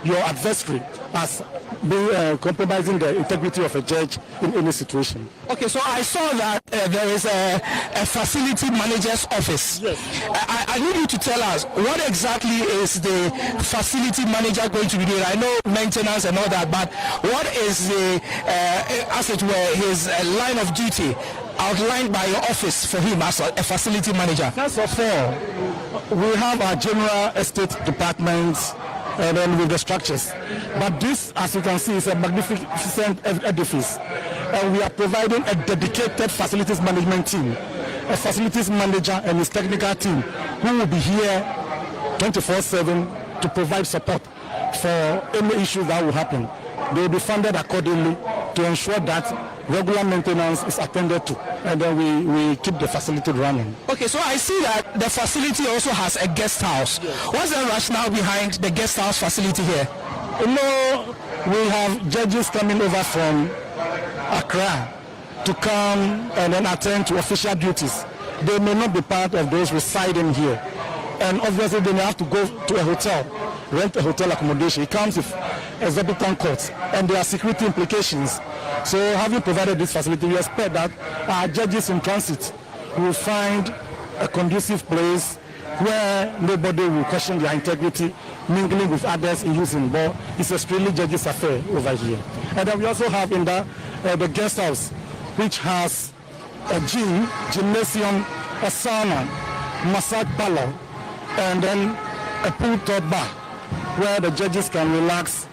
your adversary as being compromising the integrity of a judge in any situation. Okay, so I saw that there is a facility manager's office. Yes. I need you to tell us what exactly is the facility manager going to be doing. I know maintenance and all that, but what is the, as it were, his line of duty outlined by your office for him as a facility manager? First of all, we have our general estate department and then with the structures. But this, as you can see, is a magnificent edifice. And we are providing a dedicated facilities management team, a facilities manager and his technical team who will be here 24/7 to provide support for any issues that will happen. They will be funded accordingly to ensure that regular maintenance is attended to, and then we keep the facility running. Okay, so I see that the facility also has a guest house. Yes. What's the rationale behind the guest house facility here? You know, we have judges coming over from Accra to come and then attend to official duties. They may not be part of those residing here, and obviously they may have to go to a hotel, rent a hotel accommodation. It comes with exorbitant costs, and there are security implications. So having provided this facility, we expect that our judges in transit will find a conducive place where nobody will question their integrity, mingling with others in using. But it's a strictly judges' affair over here. And then we also have in the guest house, which has a gym, gymnasium, a sauna, massage parlor, and then a pool top bar where the judges can relax,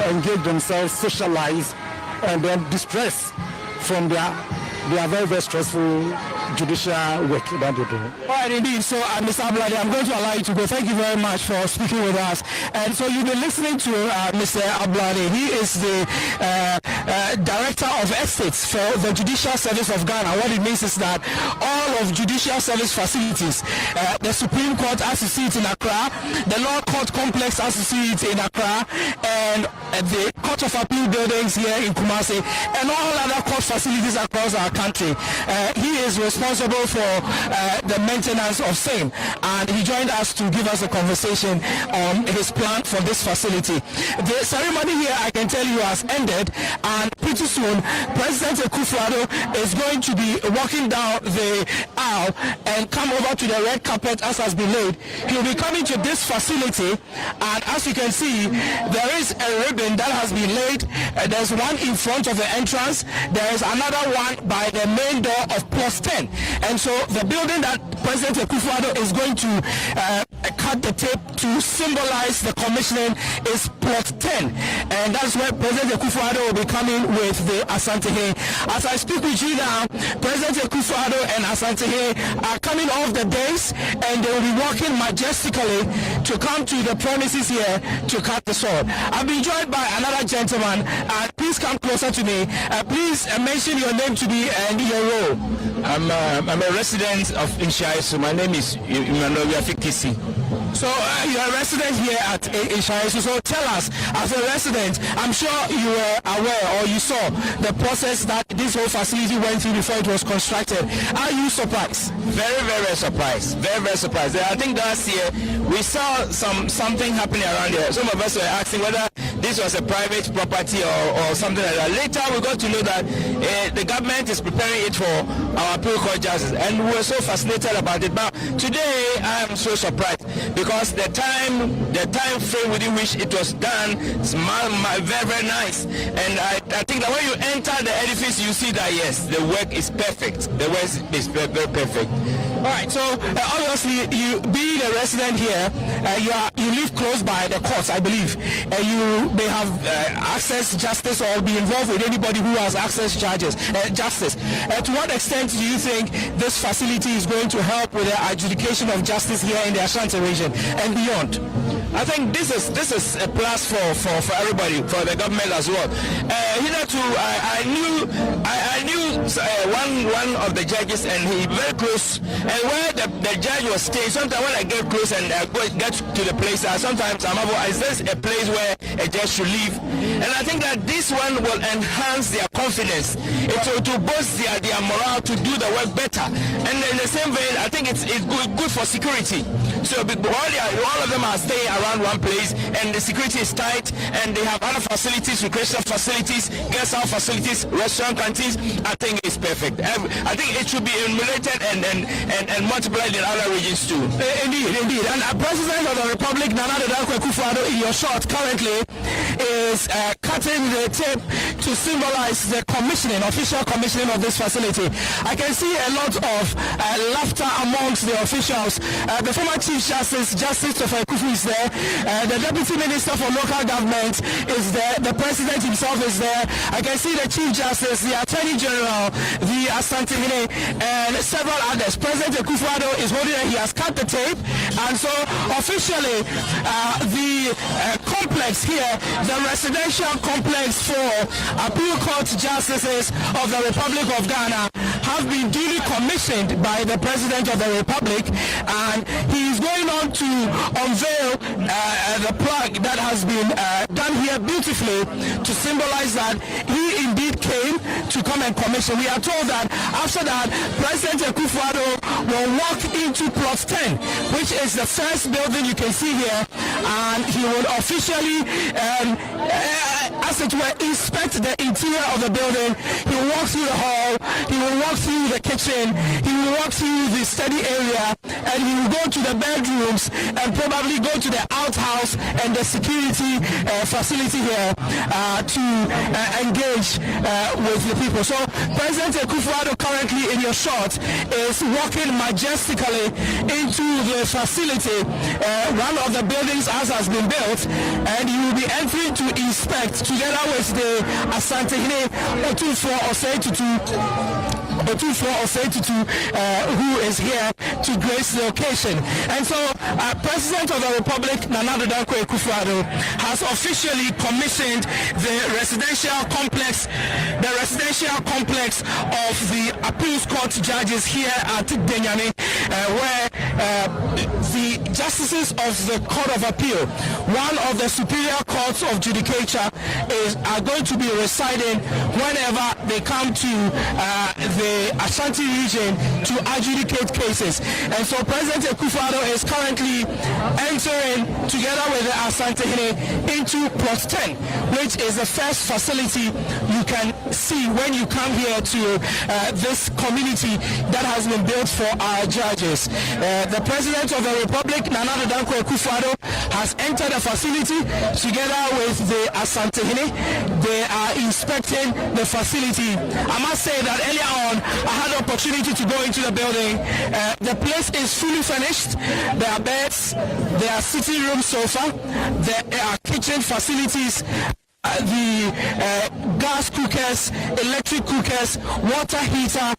engage themselves, socialize, and then distress from their very, very stressful judicial work that they do. All right, indeed. So, Mr. Ablade, I'm going to allow you to go. Thank you very much for speaking with us. And so you've been listening to Mr. Ablade. He is the Director of Estates for the Judicial Service of Ghana. What it means is that all of judicial service facilities, the Supreme Court as you see it in Accra, the Law Court Complex as you see it in Accra, and the Court of Appeal buildings here in Kumasi, and all other court facilities across our country. He is responsible for the maintenance of same, and he joined us to give us a conversation on his plan for this facility. The ceremony here, I can tell you, has ended, and pretty soon President Akufo-Addo is going to be walking down the aisle and come over to the red carpet as has been laid. He'll be coming to this facility, and as you can see, there is a ribbon that has been laid. There's one in front of the entrance. There is another one by the main door of plus 10. And so the building that President Akufo-Addo is going to cut the tape to symbolize the commissioning is plot 10. And that's where President Akufo-Addo will be coming with the Ashanti. As I speak with you now, President Akufo-Addo and Ashanti are coming off the dais, and they will be walking majestically to come to the premises here to cut the sword. I've been joined by another gentleman. Please come closer to me. Please mention your name to me and your role. I'm a resident of Nhyiaeso. My name is Nhyiaeso. So you're a resident here at Nhyiaeso. So tell us, as a resident, I'm sure you were aware or you saw the process that this whole facility went through before it was constructed. Are you surprised? Very, very surprised. Very, very surprised. I think last year we saw something happening around here. Some of us were asking whether this was a private property or something like that. Later we got to know that the government is preparing it for our appeal court judges, and we were so fascinated about it. But today I am so surprised because the time frame within which it was done is very, very nice. And I think that when you enter the edifice, you see that yes, the work is perfect. The work is very, very perfect. All right, so obviously, you being a resident here, you live close by the courts, I believe. You may have access justice or be involved with anybody who has access justice. To what extent do you think this facility is going to help with the adjudication of justice here in the Ashanti region and beyond? I think this is a plus for everybody, for the government as well. Hitherto, I knew one of the judges, and he very close. And where the judge was staying, sometimes when I get close and get to the place, sometimes I'm about, is this a place where a judge should live? And I think that this one will enhance their confidence, to boost their morale to do the work better. And in the same vein, I think it's good for security. So all of them are staying around one place, and the security is tight, and they have other facilities, recreational facilities, guest house facilities, restaurant, canteens. I think it's perfect. I think it should be emulated and multiplied in other regions too. Indeed. And President of the Republic, Akufo-Addo, in your shot currently is cutting the tape to symbolize the official commissioning of this facility. I can see a lot of laughter amongst the officials. The former Chief Justice Akufo is there. The Deputy Minister for Local Government is there. The President himself is there. I can see the Chief Justice, the Attorney General, the Ashanti, and several others. President Akufo-Addo is holding it. He has cut the tape, and so officially the complex here, the residential complex for Appeal Court Justices of the Republic of Ghana, have been duly commissioned by the President of the Republic, and he is going on to unveil the plaque that has been done here beautifully to symbolize that he indeed came to come and commission. We are told that after that, President Akufo-Addo will walk into plot 10, which is the first building you can see here, and he will officially, as it were, inspect the interior of the building. He will walk through the hall, he will walk through the kitchen, he will walk through the study area, and he will go to the bedrooms and probably go to the outhouse and the security facility here to engage with the people. So President Akufo-Addo currently in your shot is walking majestically into the facility, one of the buildings as has been built, and he will be entering to inspect together with the Ashanti Osei-Tutu, who is here to grace the occasion. And so President of the Republic, Nana Akufo-Addo, has officially commissioned the residential complex of the Appeals Court judges here at Nhyiaeso, where the justices of the Court of Appeal, one of the superior courts of judicature, are going to be residing whenever they come to the Ashanti region to adjudicate cases. And so President Akufo-Addo is currently entering together with the Ashanti into plot 10, which is the first facility you can see when you come here to this community that has been built for our judges. The President of the Republic, Nana Akufo-Addo, has entered the facility together with the Ashanti. They are inspecting the facility. I must say that earlier on, I had the opportunity to go into the building. The place is fully furnished. There are beds, there are sitting room sofa, there are kitchen facilities, the gas cookers, electric cookers, water heater,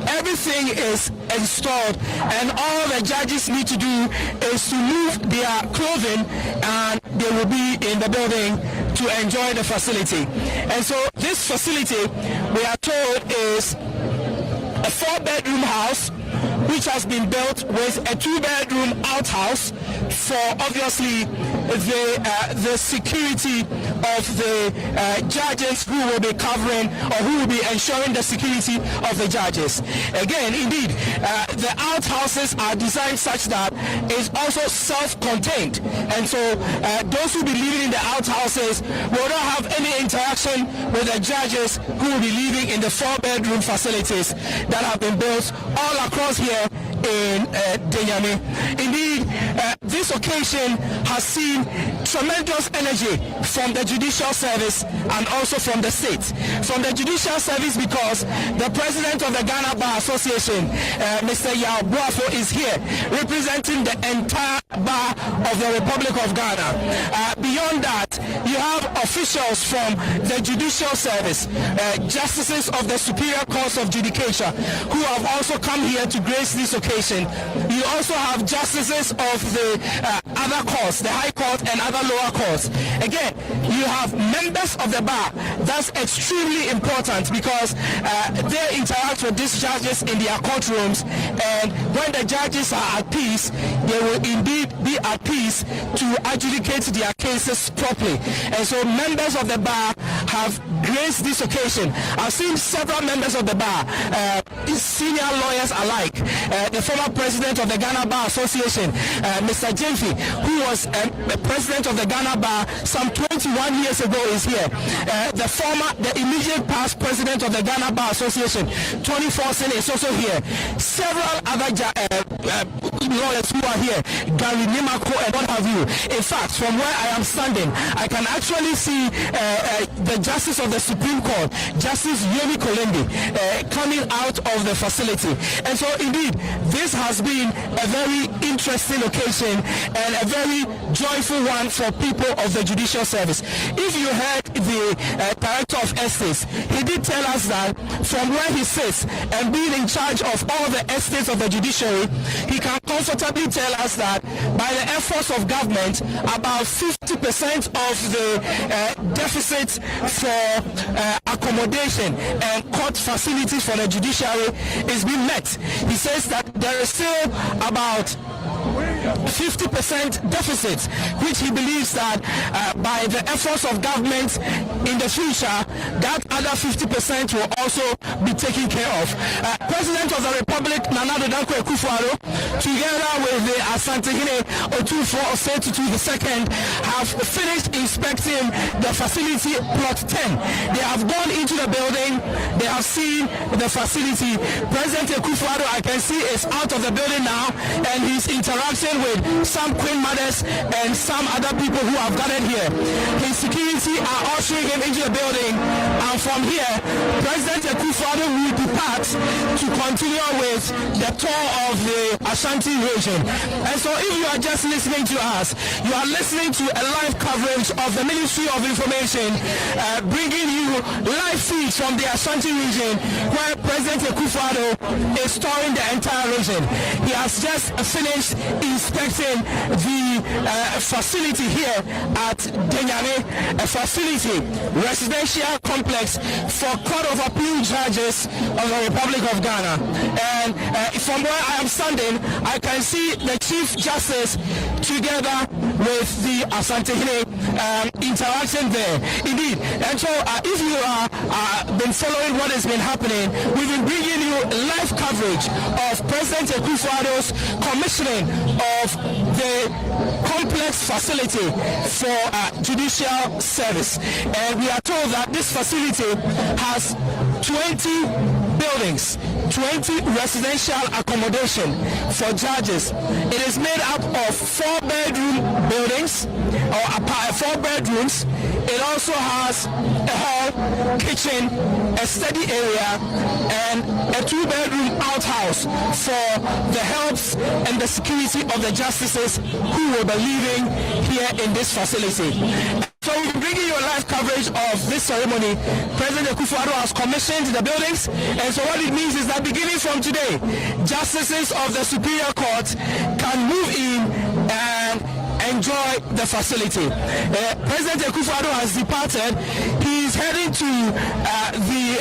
everything is installed, and all the judges need to do is to move their clothing and they will be in the building to enjoy the facility. And so this facility, we are told, is a 4-bedroom house which has been built with a 2-bedroom outhouse for obviously the security of the judges who will be covering or who will be ensuring the security of the judges. Again, indeed, the outhouses are designed such that it's also self-contained, and so those who will be living in the outhouses will not have any interaction with the judges who will be living in the 4-bedroom facilities that have been built all across here in Denyame. Indeed, this occasion has seen tremendous energy from the judicial service and also from the state. From the judicial service because the president of the Ghana Bar Association, Mr. Nhyiaeso, is here representing the entire bar of the Republic of Ghana. Beyond that, you have officials from the judicial service, justices of the Superior Court of Judicature, who have also come here to grace this occasion. You also have justices of the other courts, the High Court and other lower courts. Again, you have members of the bar. That's extremely important because they interact with these judges in their courtrooms, and when the judges are at peace, they will indeed be at peace to adjudicate their cases properly. And so members of the bar have graced this occasion. I've seen several members of the bar, senior lawyers alike. The former president of the Ghana Bar Association, Mr. Jemfi, who was president of the Ghana Bar some 21 years ago, is here. The immediate past president of the Ghana Bar Association, Tony Forson, is also here. Several other lawyers who are here, Gary Nimako and what have you. In fact, from where I am standing, I can actually see the Justice of the Supreme Court, Justice Yemi Kolendi, coming out of the facility. And so indeed, this has been a very interesting occasion and a very joyful one for people of the judicial service. If you heard the director of estates, he did tell us that from where he sits and being in charge of all the estates of the judiciary, he can comfortably tell us that by the efforts of government, about 50% of the deficit for accommodation and court facilities for the judiciary is being met. He says that there is still about 50% deficit, which he believes that by the efforts of government in the future, that other 50% will also be taken care of. President of the Republic, Nana Akufo-Addo, together with the Ashanti Nhyiaeso II, have finished inspecting the facility plot 10. They have gone into the building, they have seen the facility. President Akufo-Addo, I can see, is out of the building now, and he's interacting with some queen mothers and some other people who have gathered here. His security are ushering him into the building, and from here, President Akufo-Addo will depart to continue with the tour of the Ashanti region. And so if you are just listening to us, you are listening to a live coverage of the Ministry of Information, bringing you live feeds from the Ashanti region, where President Akufo-Addo is touring the entire region. He has just finished inspecting the facility here at Denyame, a facility, residential complex for Court of Appeal judges of the Republic of Ghana. And from where I am standing, I can see the Chief Justice together with the Ashanti interaction there. Indeed. And so if you are been following what has been happening, we've been bringing you live coverage of President Akufo-Addo's commissioning of the complex facility for judicial service. And we are told that this facility has 20 buildings, 20 residential accommodation for judges. It is made up of 4-bedroom buildings, or 4 bedrooms. It also has a hall, kitchen, a study area, and a 2-bedroom outhouse for the health and the security of the justices who will be living here in this facility. So we're bringing you a live coverage of this ceremony. President Akufo-Addo has commissioned the buildings, and so what it means is that beginning from today, justices of the Superior Court can move in and enjoy the facility. President Akufo-Addo has departed. He is heading to the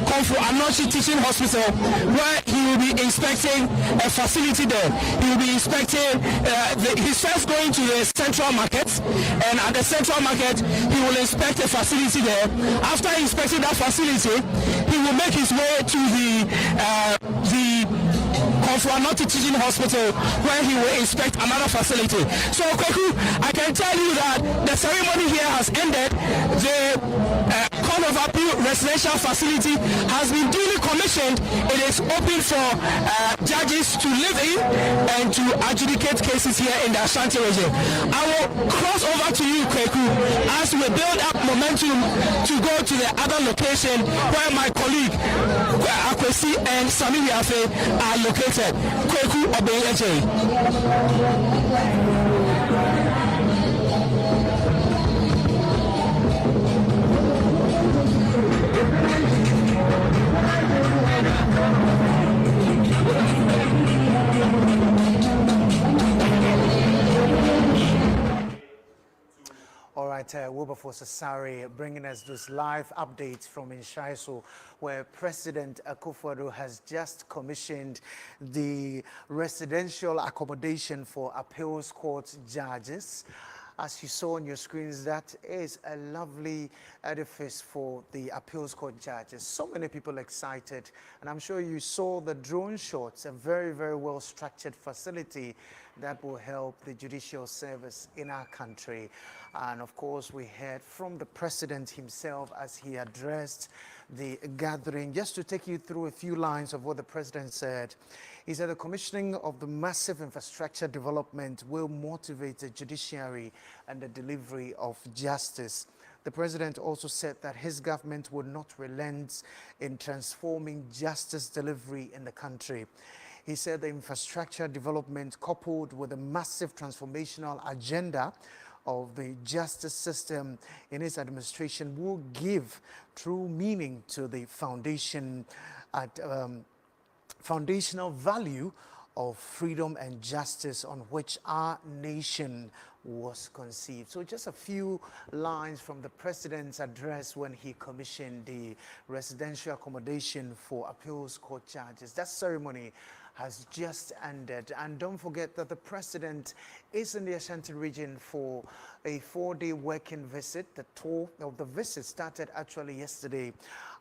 Akufo-Addo Teaching Hospital, where he will be inspecting a facility there. He will be inspecting, he's first going to the central market, and at the central market, he will inspect a facility there. After inspecting that facility, he will make his way to the Akufo-Addo Teaching Hospital, where he will inspect another facility. So, Kwaku, I can tell you that the ceremony here has ended. The Court of Appeal residential facility has been duly commissioned. It is open for judges to live in and to adjudicate cases here in the Ashanti region. I will cross over to you, Kweku, as we build up momentum to go to the other location where my colleague Akwesi and Sami Nhyiaeso are located. Kweku Obenyeje. All right, Wilberforce Asari bringing us this live update from Nhyiaeso, where President Akufo-Addo has just commissioned the residential accommodation for appeals court judges. As you saw on your screens, that is a lovely edifice for the appeals court judges. So many people excited, and I'm sure you saw the drone shots, a very, very well-structured facility that will help the judicial service in our country. And of course, we heard from the president himself as he addressed the gathering. Just to take you through a few lines of what the president said, he said the commissioning of the massive infrastructure development will motivate the judiciary and the delivery of justice. The president also said that his government would not relent in transforming justice delivery in the country. He said the infrastructure development coupled with a massive transformational agenda of the justice system in his administration will give true meaning to the foundational value of freedom and justice on which our nation was conceived. So just a few lines from the president's address when he commissioned the residential accommodation for appeals court judges. That ceremony has just ended. And don't forget that the president is in the Ashanti region for a 4-day working visit. The tour of the visit started actually yesterday.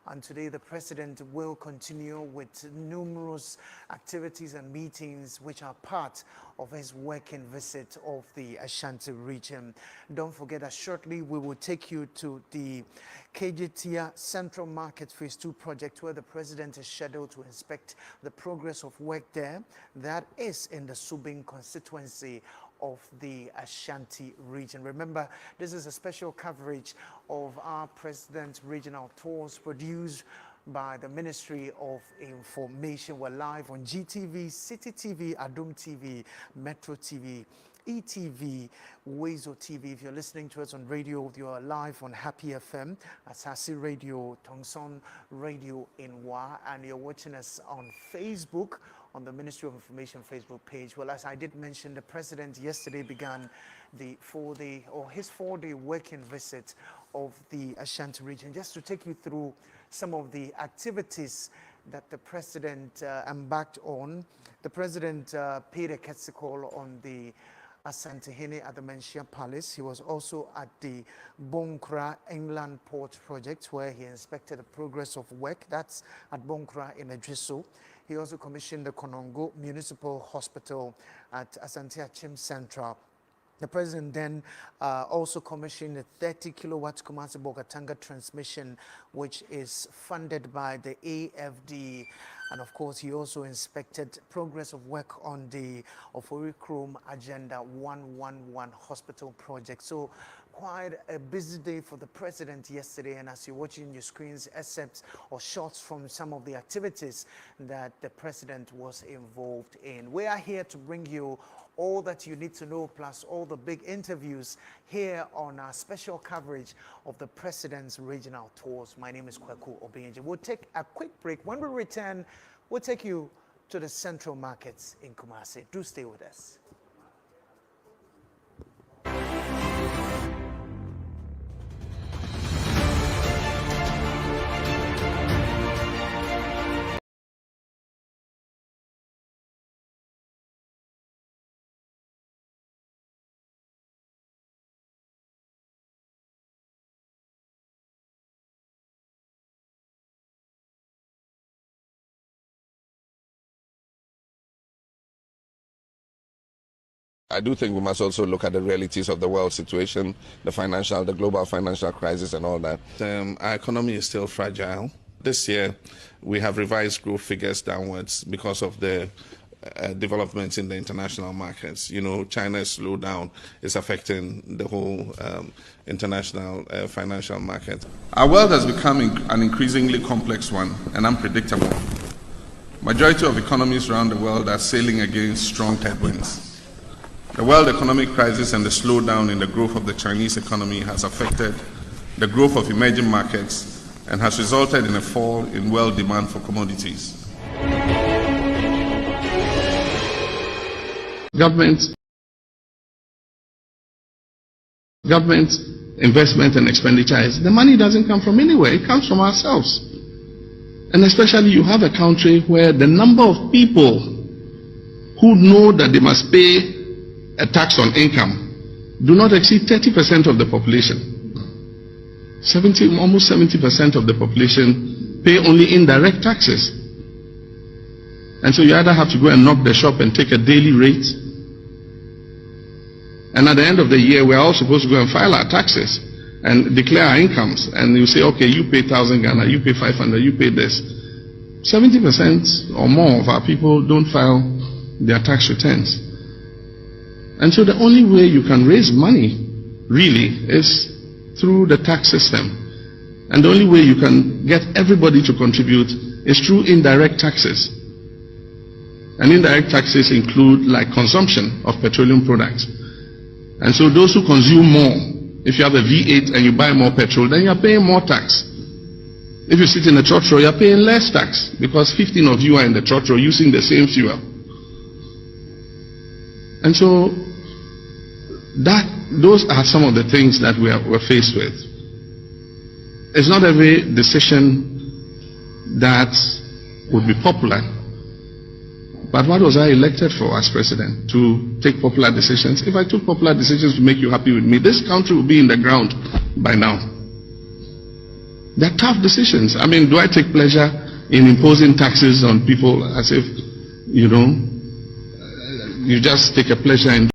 And today the president will continue with numerous activities and meetings which are part of his working visit of the Ashanti region. Don't forget that shortly we will take you to the KJTIA Central Market Phase 2 project, where the president is scheduled to inspect the progress of work there. That is in the Subing constituency of the Ashanti region. Remember, this is a special coverage of our president's regional tours produced by the Ministry of Information. We're live on GTV, City TV, Adum TV, Metro TV, ETV, Nhyiaeso TV. If you're listening to us on radio, you are live on Happy FM, Asasi Radio, Tongson Radio in Wa, and you're watching us on Facebook, on the Ministry of Information Facebook page. Well, as I did mention, the president yesterday began the his 4-day working visit of the Ashanti region. Just to take you through some of the activities that the president embarked on. The president paid a courtesy call on the Asantehene at the Menchia Palace. He was also at the Bonkra Inland Port project, where he inspected the progress of work. That's at Bonkra in Nhyiaeso. He also commissioned the Konongo Municipal Hospital at Asante Achim Central. The president then also commissioned a 30-kilowatt Kumasi Bogatanga transmission, which is funded by the AFD. And of course, he also inspected progress of work on the Ofori Chrome Agenda 111 hospital project. So quite a busy day for the president yesterday. And as you're watching your screens, excerpts or shots from some of the activities that the president was involved in. We are here to bring you all that you need to know, plus all the big interviews here on our special coverage of the president's regional tours. My name is Kweku Obenyeje. We'll take a quick break. When we return, we'll take you to the central markets in Kumasi. Do stay with us. I do think we must also look at the realities of the world situation, the global financial crisis and all that. Our economy is still fragile. This year, we have revised growth figures downwards because of the developments in the international markets. You know, China's slowdown is affecting the whole international financial market. Our world has become an increasingly complex one and unpredictable. Majority of economies around the world are sailing against strong headwinds. The world economic crisis and the slowdown in the growth of the Chinese economy has affected the growth of emerging markets and has resulted in a fall in world demand for commodities. Government, investment and expenditure, the money doesn't come from anywhere, it comes from ourselves. And especially you have a country where the number of people who know that they must pay a tax on income do not exceed 30% of the population. Almost 70% of the population pay only indirect taxes. And so you either have to go and knock the shop and take a daily rate, and at the end of the year we are all supposed to go and file our taxes and declare our incomes, and you say, okay, you pay 1,000 Ghana, you pay 500, you pay this. 70% or more of our people don't file their tax returns. And so the only way you can raise money, really, is through the tax system. And the only way you can get everybody to contribute is through indirect taxes. And indirect taxes include like consumption of petroleum products. And so those who consume more, if you have a V8 and you buy more petrol, then you're paying more tax. If you sit in a trotro, you're paying less tax because 15 of you are in the trotro using the same fuel. And so those are some of the things that we're faced with. It's not every decision that would be popular. But what was I elected for as president? To take popular decisions? If I took popular decisions to make you happy with me, this country would be in the ground by now. They're tough decisions. I mean, do I take pleasure in imposing taxes on people as if, you know, you just take a pleasure in